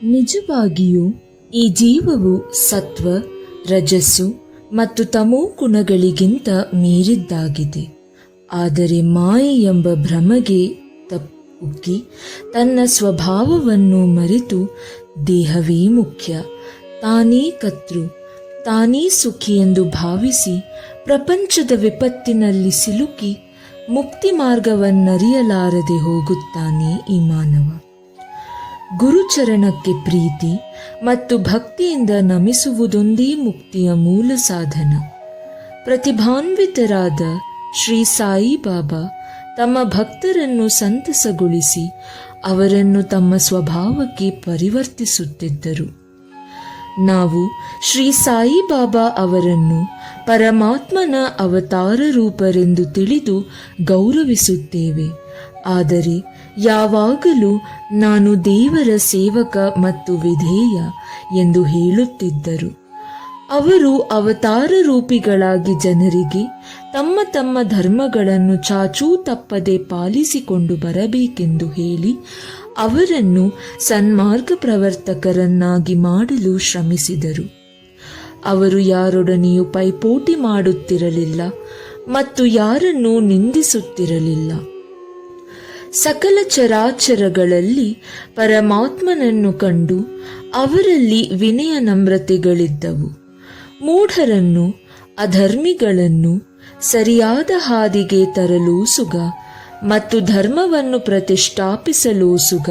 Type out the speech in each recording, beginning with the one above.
ನಿಜವಾಗಿಯೂ ಈ ಜೀವವು ಸತ್ವ, ರಜಸ್ಸು ಮತ್ತು ತಮೋ ಗುಣಗಳಿಗಿಂತ ಮೀರಿದ್ದಾಗಿದೆ. ಆದರೆ ಮಾಯೆ ಎಂಬ ಭ್ರಮೆಗೆ ತಪ್ಪುಕ್ಕಿ ತನ್ನ ಸ್ವಭಾವವನ್ನು ಮರೆತು ದೇಹವೇ ಮುಖ್ಯ, ತಾನೇ ಕರ್ತೃ, ತಾನೇ ಸುಖಿ ಎಂದು ಭಾವಿಸಿ ಪ್ರಪಂಚದ ವಿಪತ್ತಿನಲ್ಲಿ ಸಿಲುಕಿ ಮುಕ್ತಿ ಮಾರ್ಗವನ್ನರಿಯಲಾರದೆ ಹೋಗುತ್ತಾನೆ ಈ ಮಾನವ. ಗುರುಚರಣಕ್ಕೆ ಪ್ರೀತಿ ಮತ್ತು ಭಕ್ತಿಯಿಂದ ನಮಿಸುವುದೊಂದೇ ಮುಕ್ತಿಯ ಮೂಲ ಸಾಧನ. ಪ್ರತಿಭಾನ್ವಿತರಾದ ಶ್ರೀ ಸಾಯಿಬಾಬಾ ತಮ್ಮ ಭಕ್ತರನ್ನು ಸಂತಸಗೊಳಿಸಿ ಅವರನ್ನು ತಮ್ಮ ಸ್ವಭಾವಕ್ಕೆ ಪರಿವರ್ತಿಸುತ್ತಿದ್ದರು. ನಾವು ಶ್ರೀ ಸಾಯಿಬಾಬಾ ಅವರನ್ನು ಪರಮಾತ್ಮನ ಅವತಾರ ರೂಪರೆಂದು ತಿಳಿದು ಗೌರವಿಸುತ್ತೇವೆ. ಆದರೆ ಯಾವಾಗಲೂ ನಾನು ದೇವರ ಸೇವಕ ಮತ್ತು ವಿಧೇಯ ಎಂದು ಹೇಳುತ್ತಿದ್ದರು. ಅವರು ಅವತಾರ ರೂಪಿಗಳಾಗಿ ಜನರಿಗೆ ತಮ್ಮ ತಮ್ಮ ಧರ್ಮಗಳನ್ನು ಚಾಚೂ ತಪ್ಪದೆ ಪಾಲಿಸಿಕೊಂಡು ಬರಬೇಕೆಂದು ಹೇಳಿ ಅವರನ್ನು ಸನ್ಮಾರ್ಗ ಪ್ರವರ್ತಕರನ್ನಾಗಿ ಮಾಡಲು ಶ್ರಮಿಸಿದರು. ಅವರು ಯಾರೊಡನೆಯೂ ಪೈಪೋಟಿ ಮಾಡುತ್ತಿರಲಿಲ್ಲ ಮತ್ತು ಯಾರನ್ನೂ ನಿಂದಿಸುತ್ತಿರಲಿಲ್ಲ. ಸಕಲ ಚರಾಚರಗಳಲ್ಲಿ ಪರಮಾತ್ಮನನ್ನು ಕಂಡು ಅವರಲ್ಲಿ ವಿನಯ ನಮ್ರತೆಗಳಿದ್ದವು. ಮೂಢರನ್ನು, ಅಧರ್ಮಿಗಳನ್ನು ಸರಿಯಾದ ಹಾದಿಗೆ ತರಲೋಸುಗ ಮತ್ತು ಧರ್ಮವನ್ನು ಪ್ರತಿಷ್ಠಾಪಿಸಲೋಸುಗ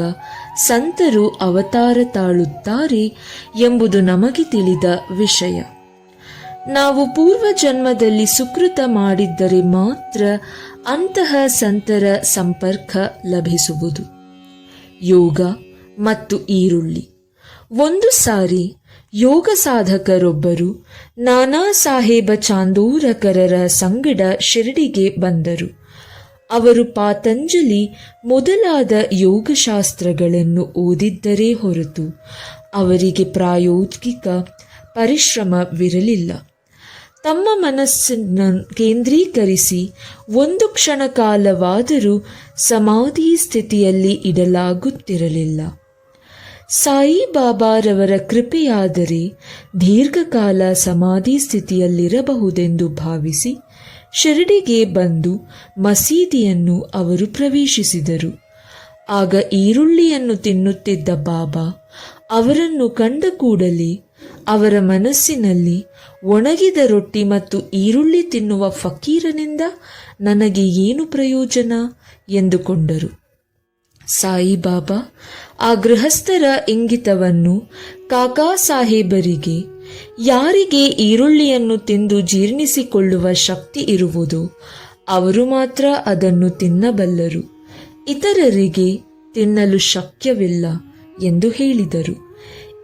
ಸಂತರು ಅವತಾರ ತಾಳುತ್ತಾರೆ ಎಂಬುದು ನಮಗೆ ತಿಳಿದ ವಿಷಯ. ನಾವು ಪೂರ್ವ ಜನ್ಮದಲ್ಲಿ ಸುಕೃತ ಮಾಡಿದ್ದರೆ ಮಾತ್ರ ಅಂತಹ ಸಂತರ ಸಂಪರ್ಕ ಲಭಿಸುವುದು. ಯೋಗ ಮತ್ತು ಈರುಳ್ಳಿ. ಒಂದು ಸಾರಿ ಯೋಗ ಸಾಧಕರೊಬ್ಬರು ನಾನಾ ಸಾಹೇಬ ಚಾಂದೋರಕರರ ಸಂಗಡ ಶಿರಡಿಗೆ ಬಂದರು. ಅವರು ಪಾತಂಜಲಿ ಮೊದಲಾದ ಯೋಗಶಾಸ್ತ್ರಗಳನ್ನು ಓದಿದ್ದರೇ ಹೊರತು ಅವರಿಗೆ ಪ್ರಾಯೋಗಿಕ ಪರಿಶ್ರಮವಿರಲಿಲ್ಲ. ತಮ್ಮ ಮನಸ್ಸನ್ನು ಕೇಂದ್ರೀಕರಿಸಿ ಒಂದು ಕ್ಷಣ ಕಾಲವಾದರೂ ಸಮಾಧಿ ಸ್ಥಿತಿಯಲ್ಲಿ ಇಡಲಾಗುತ್ತಿರಲಿಲ್ಲ. ಸಾಯಿಬಾಬಾರವರ ಕೃಪೆಯಾದರೆ ದೀರ್ಘಕಾಲ ಸಮಾಧಿ ಸ್ಥಿತಿಯಲ್ಲಿರಬಹುದೆಂದು ಭಾವಿಸಿ ಶಿರಡಿಗೆ ಬಂದು ಮಸೀದಿಯನ್ನು ಅವರು ಪ್ರವೇಶಿಸಿದರು. ಆಗ ಈರುಳ್ಳಿಯನ್ನು ತಿನ್ನುತ್ತಿದ್ದ ಬಾಬಾ ಅವರನ್ನು ಕಂಡ ಕೂಡಲೇ ಅವರ ಮನಸ್ಸಿನಲ್ಲಿ ಒಣಗಿದ ರೊಟ್ಟಿ ಮತ್ತು ಈರುಳ್ಳಿ ತಿನ್ನುವ ಫಕೀರನಿಂದ ನನಗೆ ಏನು ಪ್ರಯೋಜನ ಎಂದುಕೊಂಡರು. ಸಾಯಿಬಾಬಾ ಆ ಗೃಹಸ್ಥರ ಇಂಗಿತವನ್ನು ಕಾಕಾ ಸಾಹೇಬರಿಗೆ, ಯಾರಿಗೆ ಈರುಳ್ಳಿಯನ್ನು ತಿಂದು ಜೀರ್ಣಿಸಿಕೊಳ್ಳುವ ಶಕ್ತಿ ಇರುವುದೋ ಅವರು ಮಾತ್ರ ಅದನ್ನು ತಿನ್ನಬಲ್ಲರು, ಇತರರಿಗೆ ತಿನ್ನಲು ಶಕ್ಯವಿಲ್ಲ ಎಂದು ಹೇಳಿದರು.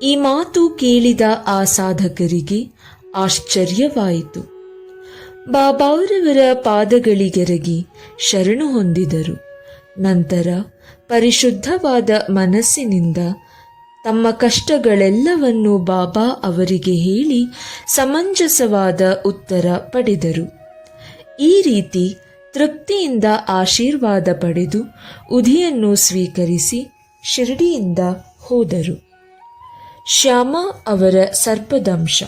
ಈ ಮಾತು ಕೇಳಿದ ಆ ಸಾಧಕರಿಗೆ ಆಶ್ಚರ್ಯವಾಯಿತು. ಬಾಬಾರವರ ಪಾದಗಳಿಗೆರಗಿ ಶರಣು ಹೊಂದಿದರು. ನಂತರ ಪರಿಶುದ್ಧವಾದ ಮನಸ್ಸಿನಿಂದ ತಮ್ಮ ಕಷ್ಟಗಳೆಲ್ಲವನ್ನೂ ಬಾಬಾ ಅವರಿಗೆ ಹೇಳಿ ಸಮಂಜಸವಾದ ಉತ್ತರ ಪಡೆದರು. ಈ ರೀತಿ ತೃಪ್ತಿಯಿಂದ ಆಶೀರ್ವಾದ ಪಡೆದು ಉಧಿಯನ್ನು ಸ್ವೀಕರಿಸಿ ಶಿರಡಿಯಿಂದ ಹೋದರು. ಶ್ಯಾಮ ಅವರ ಸರ್ಪದಂಶ.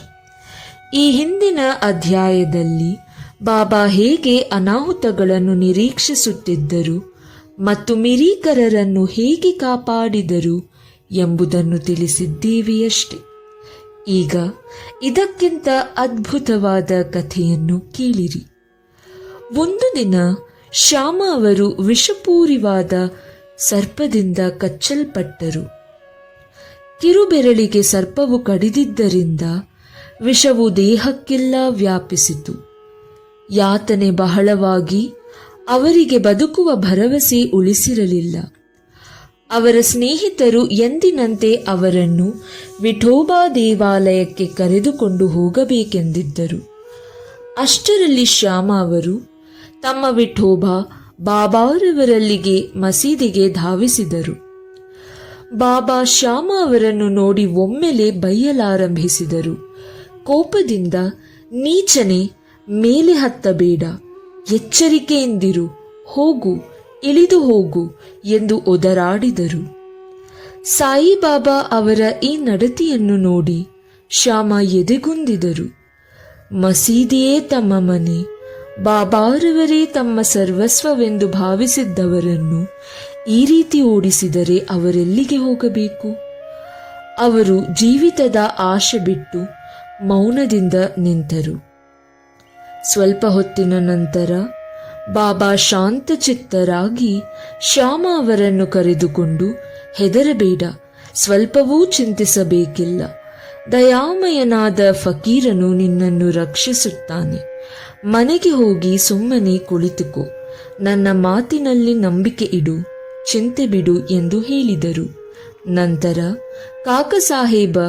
ಈ ಹಿಂದಿನ ಅಧ್ಯಾಯದಲ್ಲಿ ಬಾಬಾ ಹೇಗೆ ಅನಾಹುತಗಳನ್ನು ನಿರೀಕ್ಷಿಸುತ್ತಿದ್ದರು ಮತ್ತು ಮಿರೀಕರರನ್ನು ಹೇಗೆ ಕಾಪಾಡಿದರು ಎಂಬುದನ್ನು ತಿಳಿಸಿದ್ದೀವೆಯಷ್ಟೆ. ಈಗ ಇದಕ್ಕಿಂತ ಅದ್ಭುತವಾದ ಕಥೆಯನ್ನು ಕೇಳಿರಿ. ಒಂದು ದಿನ ಶ್ಯಾಮ ಅವರು ವಿಷಪೂರಿವಾದ ಸರ್ಪದಿಂದ ಕಚ್ಚಲ್ಪಟ್ಟರು. ಕಿರುಬೆರಳಿಗೆ ಸರ್ಪವು ಕಡಿದಿದ್ದರಿಂದ ವಿಷವು ದೇಹಕ್ಕೆಲ್ಲ ವ್ಯಾಪಿಸಿತು. ಯಾತನೆ ಬಹಳವಾಗಿ ಅವರಿಗೆ ಬದುಕುವ ಭರವಸೆ ಉಳಿಸಿರಲಿಲ್ಲ. ಅವರ ಸ್ನೇಹಿತರು ಎಂದಿನಂತೆ ಅವರನ್ನು ವಿಠೋಬಾ ದೇವಾಲಯಕ್ಕೆ ಕರೆದುಕೊಂಡು ಹೋಗಬೇಕೆಂದಿದ್ದರು. ಅಷ್ಟರಲ್ಲಿ ಶ್ಯಾಮ ಅವರು ತಮ್ಮ ವಿಠೋಬಾ ಬಾಬಾರವರಲ್ಲಿಗೆ ಮಸೀದಿಗೆ ಧಾವಿಸಿದರು. ಬಾಬಾ ಶ್ಯಾಮ ಅವರನ್ನು ನೋಡಿ ಒಮ್ಮೆಲೆ ಬೈಯಲಾರಂಭಿಸಿದರು. ಕೋಪದಿಂದ, ನೀಚನೆ, ಮೇಲೆ ಹತ್ತಬೇಡ, ಎಚ್ಚರಿಕೆಯಿಂದಿರು, ಹೋಗು, ಇಳಿದು ಹೋಗು ಎಂದು ಒದರಾಡಿದರು. ಸಾಯಿಬಾಬಾ ಅವರ ಈ ನಡತೆಯನ್ನು ನೋಡಿ ಶ್ಯಾಮ ಎದೆಗುಂದಿದರು. ಮಸೀದಿಯೇ ತಮ್ಮ ಮನೆ, ಬಾಬಾರವರೇ ತಮ್ಮ ಸರ್ವಸ್ವವೆಂದು ಭಾವಿಸಿದ್ದವರನ್ನು ಈ ರೀತಿ ಓಡಿಸಿದರೆ ಅವರೆಲ್ಲಿಗೆ ಹೋಗಬೇಕು? ಅವರು ಜೀವಿತದ ಆಶೆ ಬಿಟ್ಟು ಮೌನದಿಂದ ನಿಂತರು. ಸ್ವಲ್ಪ ಹೊತ್ತಿನ ನಂತರ ಬಾಬಾ ಶಾಂತಚಿತ್ತರಾಗಿ ಶ್ಯಾಮ ಅವರನ್ನು ಕರೆದುಕೊಂಡು, ಹೆದರಬೇಡ, ಸ್ವಲ್ಪವೂ ಚಿಂತಿಸಬೇಕಿಲ್ಲ. ದಯಾಮಯನಾದ ಫಕೀರನು ನಿನ್ನನ್ನು ರಕ್ಷಿಸುತ್ತಾನೆ. ಮನೆಗೆ ಹೋಗಿ ಸುಮ್ಮನೆ ಕುಳಿತುಕೋ. ನನ್ನ ಮಾತಿನಲ್ಲಿ ನಂಬಿಕೆ ಇಡು, ಚಿಂತೆ ಬಿಡು ಎಂದು ಹೇಳಿದರು. ನಂತರ ಕಾಕಸಾಹೇಬ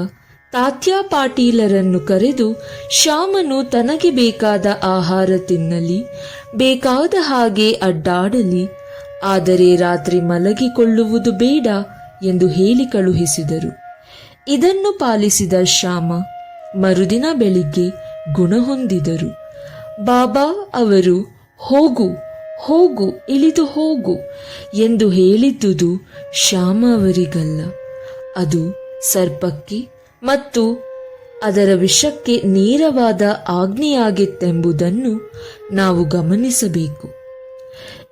ತಾತ್ಯಾ ಪಾಟೀಲರನ್ನು ಕರೆದು ಶ್ಯಾಮನು ತನಗೆ ಬೇಕಾದ ಆಹಾರ ತಿನ್ನಲಿ, ಬೇಕಾದ ಹಾಗೆ ಅಡ್ಡಾಡಲಿ, ಆದರೆ ರಾತ್ರಿ ಮಲಗಿಕೊಳ್ಳುವುದು ಬೇಡ ಎಂದು ಹೇಳಿ ಕಳುಹಿಸಿದರು. ಇದನ್ನು ಪಾಲಿಸಿದ ಶ್ಯಾಮ ಮರುದಿನ ಬೆಳಿಗ್ಗೆ ಗುಣ ಹೊಂದಿದರು. ಬಾಬಾ ಅವರು ಹೋಗು ಹೋಗು ಇಳಿದು ಹೋಗು ಎಂದು ಹೇಳಿದ್ದುದು ಶ್ಯಾಮ ಅವರಿಗಲ್ಲ, ಅದು ಸರ್ಪಕ್ಕೆ ಮತ್ತು ಅದರ ವಿಷಕ್ಕೆ ನೇರವಾದ ಆಜ್ಞೆಯಾಗಿತ್ತೆಂಬುದನ್ನು ನಾವು ಗಮನಿಸಬೇಕು.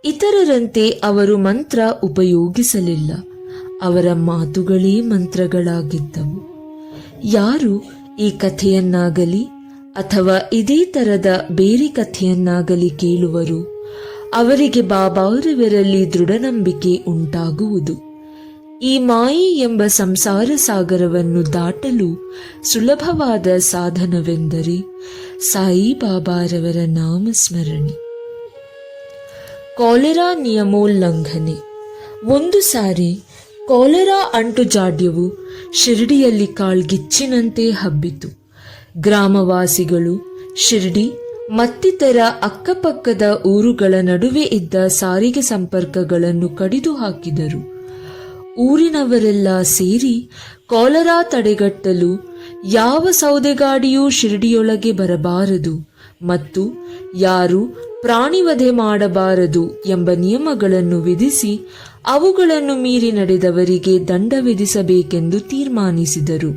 ಇತರರಂತೆ ಅವರು ಮಂತ್ರ ಉಪಯೋಗಿಸಲಿಲ್ಲ, ಅವರ ಮಾತುಗಳೇ ಮಂತ್ರಗಳಾಗಿದ್ದವು. ಯಾರು ಈ ಕಥೆಯನ್ನಾಗಲಿ ಅಥವಾ ಇದೇ ತರದ ಬೇರೆ ಕಥೆಯನ್ನಾಗಲಿ ಕೇಳುವರು, ಅವರಿಗೆ ಬಾಬಾರವರಲ್ಲಿ ದೃಢನಂಬಿಕೆ ಉಂಟಾಗುವುದು. ಈ ಮಾಯೆ ಎಂಬ ಸಂಸಾರ ಸಾಗರವನ್ನು ದಾಟಲು ಸುಲಭವಾದ ಸಾಧನವೆಂದರೆ ಸಾಯಿಬಾಬಾರವರ ನಾಮಸ್ಮರಣೆ. ಕಾಲೆರಾ ನಿಯಮೋಲ್ಲಂಘನೆ. ಒಂದು ಸಾರಿ ಕಾಲೆರಾ ಅಂಟುಜಾಡ್ಯವು ಶಿರ್ಡಿಯಲ್ಲಿ ಕಾಳ್ಗಿಚ್ಚಿನಂತೆ ಹಬ್ಬಿತು. ಗ್ರಾಮವಾಸಿಗಳು ಶಿರ್ಡಿ ಮತ್ತಿತರ ಅಕ್ಕಪಕ್ಕದ ಊರುಗಳ ನಡುವೆ ಇದ್ದ ಸಾರಿಗೆ ಸಂಪರ್ಕಗಳನ್ನು ಕಡಿದು ಹಾಕಿದರು. ಊರಿನವರೆಲ್ಲ ಸೇರಿ ಕಾಲರಾ ತಡೆಗಟ್ಟಲು ಯಾವ ಸೌದೆಗಾಡಿಯೂ ಶಿರ್ಡಿಯೊಳಗೆ ಬರಬಾರದು ಮತ್ತು ಯಾರು ಪ್ರಾಣಿವಧೆ ಮಾಡಬಾರದು ಎಂಬ ನಿಯಮಗಳನ್ನು ವಿಧಿಸಿ ಅವುಗಳನ್ನು ಮೀರಿ ನಡೆದವರಿಗೆ ದಂಡ ವಿಧಿಸಬೇಕೆಂದು ತೀರ್ಮಾನಿಸಿದರು.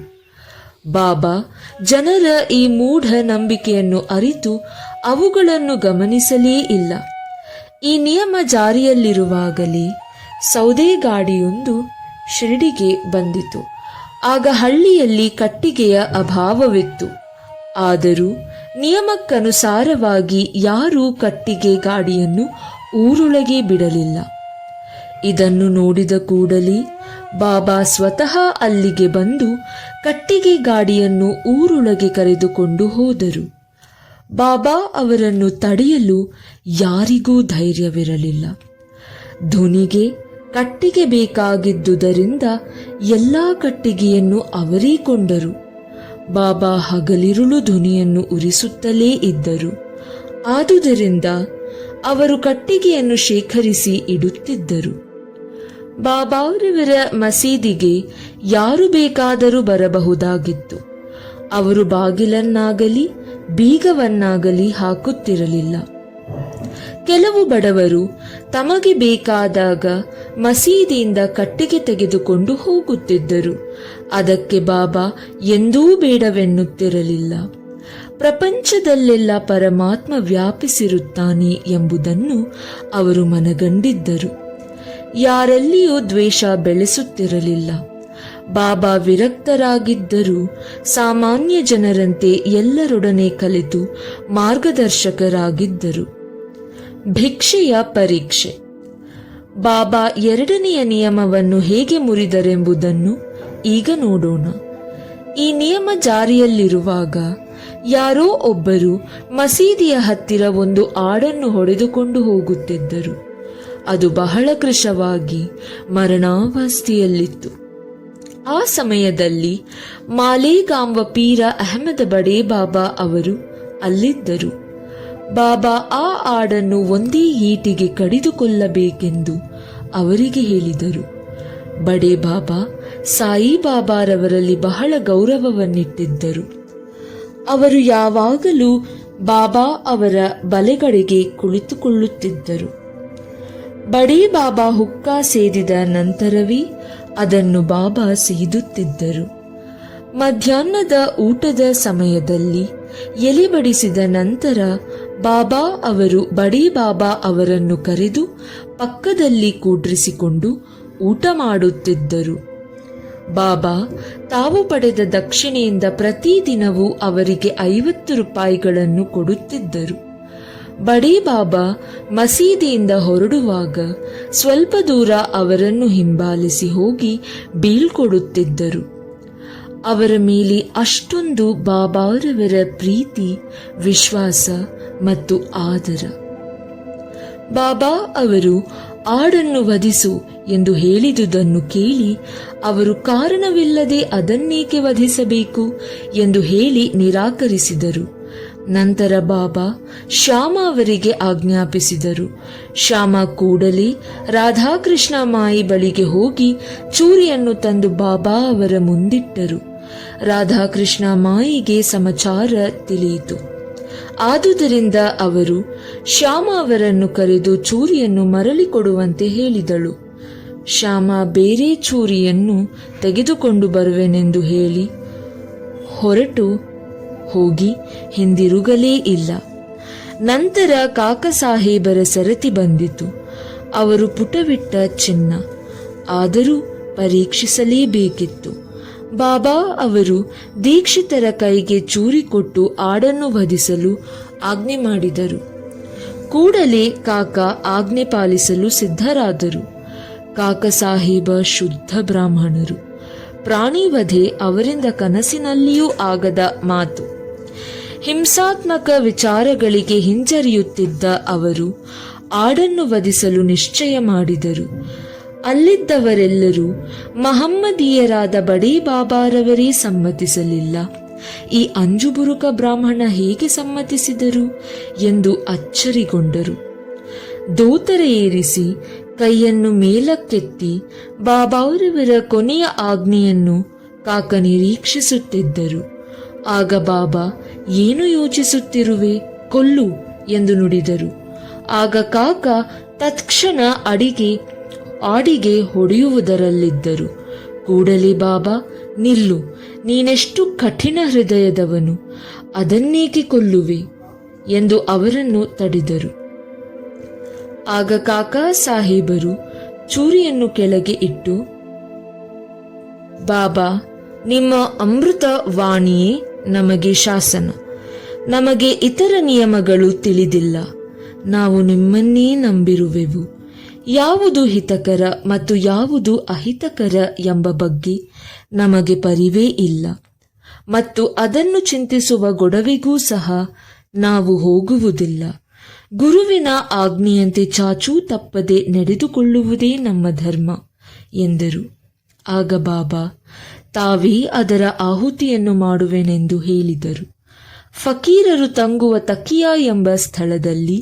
ಬಾಬಾ ಜನರ ಈ ಮೂಢ ನಂಬಿಕೆಯನ್ನು ಅರಿತು ಅವುಗಳನ್ನು ಗಮನಿಸಲೇ ಇಲ್ಲ. ಈ ನಿಯಮ ಜಾರಿಯಲ್ಲಿರುವಾಗಲೇ ಸೌದೆಗಾಡಿಯೊಂದು ಶಿರ್ಡಿಗೆ ಬಂದಿತು. ಆಗ ಹಳ್ಳಿಯಲ್ಲಿ ಕಟ್ಟಿಗೆಯ ಅಭಾವವಿತ್ತು. ಆದರೂ ನಿಯಮಕ್ಕನುಸಾರವಾಗಿ ಯಾರೂ ಕಟ್ಟಿಗೆ ಗಾಡಿಯನ್ನು ಊರೊಳಗೆ ಬಿಡಲಿಲ್ಲ. ಇದನ್ನು ನೋಡಿದ ಕೂಡಲೇ ಬಾಬಾ ಸ್ವತಃ ಅಲ್ಲಿಗೆ ಬಂದು ಕಟ್ಟಿಗೆ ಗಾಡಿಯನ್ನು ಊರೊಳಗೆ ಕರೆದುಕೊಂಡು ಹೋದರು. ಬಾಬಾ ಅವರನ್ನು ತಡೆಯಲು ಯಾರಿಗೂ ಧೈರ್ಯವಿರಲಿಲ್ಲ. ಧುನಿಗೆ ಕಟ್ಟಿಗೆ ಬೇಕಾಗಿದ್ದುದರಿಂದ ಎಲ್ಲಾ ಕಟ್ಟಿಗೆಯನ್ನು ಅವರೇ ಕೊಂಡರು. ಬಾಬಾ ಹಗಲಿರುಳು ಧ್ವನಿಯನ್ನು ಉರಿಸುತ್ತಲೇ ಇದ್ದರು. ಆದುದರಿಂದ ಅವರು ಕಟ್ಟಿಗೆಯನ್ನು ಶೇಖರಿಸಿ ಇಡುತ್ತಿದ್ದರು. ಬಾಬಾರವರ ಮಸೀದಿಗೆ ಯಾರು ಬೇಕಾದರೂ ಬರಬಹುದಾಗಿತ್ತು. ಅವರು ಬಾಗಿಲನ್ನಾಗಲಿ ಬೀಗವನ್ನಾಗಲಿ ಹಾಕುತ್ತಿರಲಿಲ್ಲ. ಕೆಲವು ಬಡವರು ತಮಗೆ ಬೇಕಾದಾಗ ಮಸೀದಿಯಿಂದ ಕಟ್ಟಿಗೆ ತೆಗೆದುಕೊಂಡು ಹೋಗುತ್ತಿದ್ದರು. ಅದಕ್ಕೆ ಬಾಬಾ ಎಂದೂ ಬೇಡವೆನ್ನುತ್ತಿರಲಿಲ್ಲ. ಪ್ರಪಂಚದಲ್ಲೆಲ್ಲ ಪರಮಾತ್ಮ ವ್ಯಾಪಿಸಿರುತ್ತಾನೆ ಎಂಬುದನ್ನು ಅವರು ಮನಗಂಡಿದ್ದರು. ಯಾರಲ್ಲಿಯೂ ದ್ವೇಷ ಬೆಳೆಸುತ್ತಿರಲಿಲ್ಲ. ಬಾಬಾ ವಿರಕ್ತರಾಗಿದ್ದರೂ ಸಾಮಾನ್ಯ ಜನರಂತೆ ಎಲ್ಲರೊಡನೆ ಕಲಿತು ಮಾರ್ಗದರ್ಶಕರಾಗಿದ್ದರು. ಭಿಕ್ಷೆಯ ಪರೀಕ್ಷೆ. ಬಾಬಾ ಎರಡನೆಯ ನಿಯಮವನ್ನು ಹೇಗೆ ಮುರಿದರೆಂಬುದನ್ನು ಈಗ ನೋಡೋಣ. ಈ ನಿಯಮ ಜಾರಿಯಲ್ಲಿರುವಾಗ ಯಾರೋ ಒಬ್ಬರು ಮಸೀದಿಯ ಹತ್ತಿರ ಒಂದು ಆಡನ್ನು ಹೊಡೆದುಕೊಂಡು ಹೋಗುತ್ತಿದ್ದರು. ಅದು ಬಹಳ ಕೃಶವಾಗಿ ಮರಣಾವಸ್ಥೆಯಲ್ಲಿತ್ತು. ಆ ಸಮಯದಲ್ಲಿ ಮಾಲೇಗಾಂವ ಪೀರ ಅಹಮದ ಬಡೇ ಬಾಬಾ ಅವರು ಅಲ್ಲಿದ್ದರು. ಬಾಬಾ ಆ ಆಡನ್ನು ಒಂದೇ ಈಟಿಗೆ ಕಡಿದುಕೊಳ್ಳಬೇಕೆಂದು ಅವರಿಗೆ ಹೇಳಿದರು. ಬಡೇ ಬಾಬಾ ಸಾಯಿಬಾಬಾರವರಲ್ಲಿ ಬಹಳ ಗೌರವವನ್ನಿಟ್ಟಿದ್ದರು. ಅವರು ಯಾವಾಗಲೂ ಬಾಬಾ ಅವರ ಬಲೆಗಡೆಗೆ ಕುಳಿತುಕೊಳ್ಳುತ್ತಿದ್ದರು. ಬಡೇ ಬಾಬಾ ಹುಕ್ಕಾ ಸೇದಿದ ನಂತರವೇ ಅದನ್ನು ಬಾಬಾ ಸೇದುತ್ತಿದ್ದರು. ಮಧ್ಯಾಹ್ನದ ಊಟದ ಸಮಯದಲ್ಲಿ ಎಲೆ ಬಡಿಸಿದ ನಂತರ ಬಾಬಾ ಅವರು ಬಡೀ ಬಾಬಾ ಅವರನ್ನು ಕರೆದು ಪಕ್ಕದಲ್ಲಿ ಕೂಡ್ರಿಸಿಕೊಂಡು ಊಟ ಮಾಡುತ್ತಿದ್ದರು. ಬಾಬಾ ತಾವು ಪಡೆದ ದಕ್ಷಿಣೆಯಿಂದ ಪ್ರತಿದಿನವೂ ಅವರಿಗೆ 50 ರೂಪಾಯಿಗಳನ್ನು ಕೊಡುತ್ತಿದ್ದರು. ಬಡೀ ಬಾಬಾ ಮಸೀದಿಯಿಂದ ಹೊರಡುವಾಗ ಸ್ವಲ್ಪ ದೂರ ಅವರನ್ನು ಹಿಂಬಾಲಿಸಿ ಹೋಗಿ ಬೀಳ್ಕೊಡುತ್ತಿದ್ದರು. ಅವರ ಮೇಲೆ ಅಷ್ಟೊಂದು ಬಾಬಾರವರ ಪ್ರೀತಿ, ವಿಶ್ವಾಸ ಮತ್ತು ಆದರ. ಬಾಬಾ ಅವರು ಆಡನ್ನು ವಧಿಸು ಎಂದು ಹೇಳಿದುದನ್ನು ಕೇಳಿ ಅವರು ಕಾರಣವಿಲ್ಲದೆ ಅದನ್ನೇಕೆ ವಧಿಸಬೇಕು ಎಂದು ಹೇಳಿ ನಿರಾಕರಿಸಿದರು. ನಂತರ ಬಾಬಾ ಶ್ಯಾಮ ಅವರಿಗೆ ಆಜ್ಞಾಪಿಸಿದರು. ಶ್ಯಾಮ ಕೂಡಲೇ ರಾಧಾಕೃಷ್ಣ ಮಾಯಿ ಬಳಿಗೆ ಹೋಗಿ ಚೂರಿಯನ್ನು ತಂದು ಬಾಬಾ ಅವರ ಮುಂದಿಟ್ಟರು. ರಾಧಾಕೃಷ್ಣ ಮಾಯಿಗೆ ಸಮಾಚಾರ ತಿಳಿಯಿತು. ಆದುದರಿಂದ ಅವರು ಶ್ಯಾಮ ಅವರನ್ನು ಕರೆದು ಚೂರಿಯನ್ನು ಮರಳಿ ಕೊಡುವಂತೆ ಹೇಳಿದಳು. ಶ್ಯಾಮ ಬೇರೆ ಚೂರಿಯನ್ನು ತೆಗೆದುಕೊಂಡು ಬರುವೆನೆಂದು ಹೇಳಿ ಹೊರಟು ಹೋಗಿ ಹಿಂದಿರುಗಲೇ ಇಲ್ಲ. ನಂತರ ಕಾಕ ಸಾಹೇಬರ ಸರತಿ ಬಂದಿತು. ಅವರು ಪುಟವಿಟ್ಟ ಚಿನ್ನ, ಆದರೂ ಪರೀಕ್ಷಿಸಲೇಬೇಕಿತ್ತು. ಬಾಬಾ ಅವರು ದೀಕ್ಷಿತರ ಕೈಗೆ ಚೂರಿ ಕೊಟ್ಟು ಆಡನ್ನು ವಧಿಸಲು ಆಜ್ಞೆ ಮಾಡಿದರು. ಕೂಡಲೇ ಕಾಕ ಆಜ್ಞೆ ಪಾಲಿಸಲು ಸಿದ್ಧರಾದರು. ಕಾಕ ಸಾಹೇಬ ಶುದ್ಧ ಬ್ರಾಹ್ಮಣರು. ಪ್ರಾಣಿ ವಧೆ ಅವರಿಂದ ಕನಸಿನಲ್ಲಿಯೂ ಆಗದ ಮಾತು. ಹಿಂಸಾತ್ಮಕ ವಿಚಾರಗಳಿಗೆ ಹಿಂಜರಿಯುತ್ತಿದ್ದ ಅವರು ಆಡನ್ನು ವಧಿಸಲು ನಿಶ್ಚಯ ಮಾಡಿದರು. ಅಲ್ಲಿದ್ದವರೆಲ್ಲರೂ ಮಹಮ್ಮದೀಯರಾದ ಬಡೀ ಬಾಬಾರವರೇ ಸಮ್ಮತಿಸಲಿಲ್ಲ. ಈ ಅಂಜುಬುರುಕ ಬ್ರಾಹ್ಮಣ ಹೇಗೆ ಸಮ್ಮತಿಸಿದರು ಎಂದು ಅಚ್ಚರಿಗೊಂಡರು. ದೋತರ ಏರಿಸಿ ಕೈಯನ್ನು ಮೇಲಕ್ಕೆತ್ತಿ ಬಾಬಾರವರ ಕೊನೆಯ ಆಜ್ಞೆಯನ್ನು ಕಾಕ ನಿರೀಕ್ಷಿಸುತ್ತಿದ್ದರು. ಆಗ ಬಾಬಾ, ಏನು ಯೋಚಿಸುತ್ತಿರುವೆ, ಕೊಲ್ಲು ಎಂದು ನುಡಿದರು. ಆಗ ಕಾಕ ತತ್ಕ್ಷಣ ಆಡಿಗೆ ಹೊಡೆಯುವುದರಲ್ಲಿದ್ದರು. ಕೂಡಲೇ ಬಾಬಾ, ನಿಲ್ಲು, ನೀನೆಷ್ಟು ಕಠಿಣ ಹೃದಯದವನು, ಅದನ್ನೇಕೆ ಕೊಲ್ಲುವೆ ಎಂದು ಅವರನ್ನು ತಡೆದರು. ಆಗ ಕಾಕಾ ಸಾಹೇಬರು ಚೂರಿಯನ್ನು ಕೆಳಗೆ ಇಟ್ಟು, ಬಾಬಾ, ನಿಮ್ಮ ಅಮೃತ ವಾಣಿಯೇ ನಮಗೆ ಶಾಸನ. ನಮಗೆ ಇತರ ನಿಯಮಗಳು ತಿಳಿದಿಲ್ಲ. ನಾವು ನಿಮ್ಮನ್ನೇ ನಂಬಿರುವೆವು. ಯಾವುದು ಹಿತಕರ ಮತ್ತು ಯಾವುದು ಅಹಿತಕರ ಎಂಬ ಬಗ್ಗೆ ನಮಗೆ ಪರಿವೇ ಇಲ್ಲ ಮತ್ತು ಅದನ್ನು ಚಿಂತಿಸುವ ಗೊಡವೆಗೂ ಸಹ ನಾವು ಹೋಗುವುದಿಲ್ಲ. ಗುರುವಿನ ಆಜ್ಞೆಯಂತೆ ಚಾಚೂ ತಪ್ಪದೆ ನಡೆದುಕೊಳ್ಳುವುದೇ ನಮ್ಮ ಧರ್ಮ ಎಂದರು. ಆಗ ಬಾಬಾ ತಾವೇ ಅದರ ಆಹುತಿಯನ್ನು ಮಾಡುವೆನೆಂದು ಹೇಳಿದರು. ಫಕೀರರು ತಂಗುವ ತಕಿಯಾ ಎಂಬ ಸ್ಥಳದಲ್ಲಿ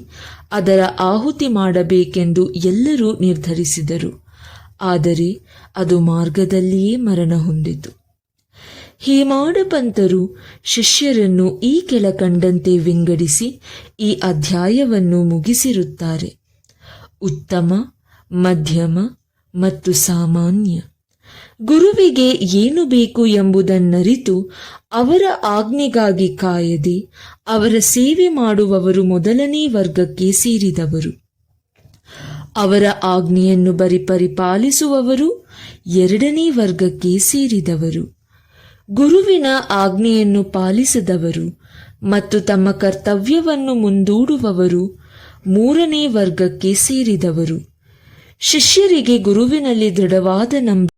ಅದರ ಆಹುತಿ ಮಾಡಬೇಕೆಂದು ಎಲ್ಲರೂ ನಿರ್ಧರಿಸಿದರು. ಆದರೆ ಅದು ಮಾರ್ಗದಲ್ಲಿಯೇ ಮರಣ ಹೊಂದಿತು. ಹೇಮಾಡ ಪಂತರು ಶಿಷ್ಯರನ್ನು ಈ ಕೆಳಕಂಡಂತೆ ವಿಂಗಡಿಸಿ ಈ ಅಧ್ಯಾಯವನ್ನು ಮುಗಿಸಿರುತ್ತಾರೆ: ಉತ್ತಮ, ಮಧ್ಯಮ ಮತ್ತು ಸಾಮಾನ್ಯ. ಗುರುವಿಗೆ ಏನು ಬೇಕು ಎಂಬುದನ್ನರಿತು ಅವರ ಆಜ್ಞೆಗಾಗಿ ಕಾಯದೆ ಅವರ ಸೇವೆ ಮಾಡುವವರು ಮೊದಲನೇ ವರ್ಗಕ್ಕೆ ಸೇರಿದವರು. ಅವರ ಆಜ್ಞೆಯನ್ನು ಪರಿಪಾಲಿಸುವವರು ಎರಡನೇ ವರ್ಗಕ್ಕೆ ಸೇರಿದವರು. ಗುರುವಿನ ಆಜ್ಞೆಯನ್ನು ಪಾಲಿಸದವರು ಮತ್ತು ತಮ್ಮ ಕರ್ತವ್ಯವನ್ನು ಮುಂದೂಡುವವರು ಮೂರನೇ ವರ್ಗಕ್ಕೆ ಸೇರಿದವರು. ಶಿಷ್ಯರಿಗೆ ಗುರುವಿನಲ್ಲಿ ದೃಢವಾದ ನಂಬಿಕೆ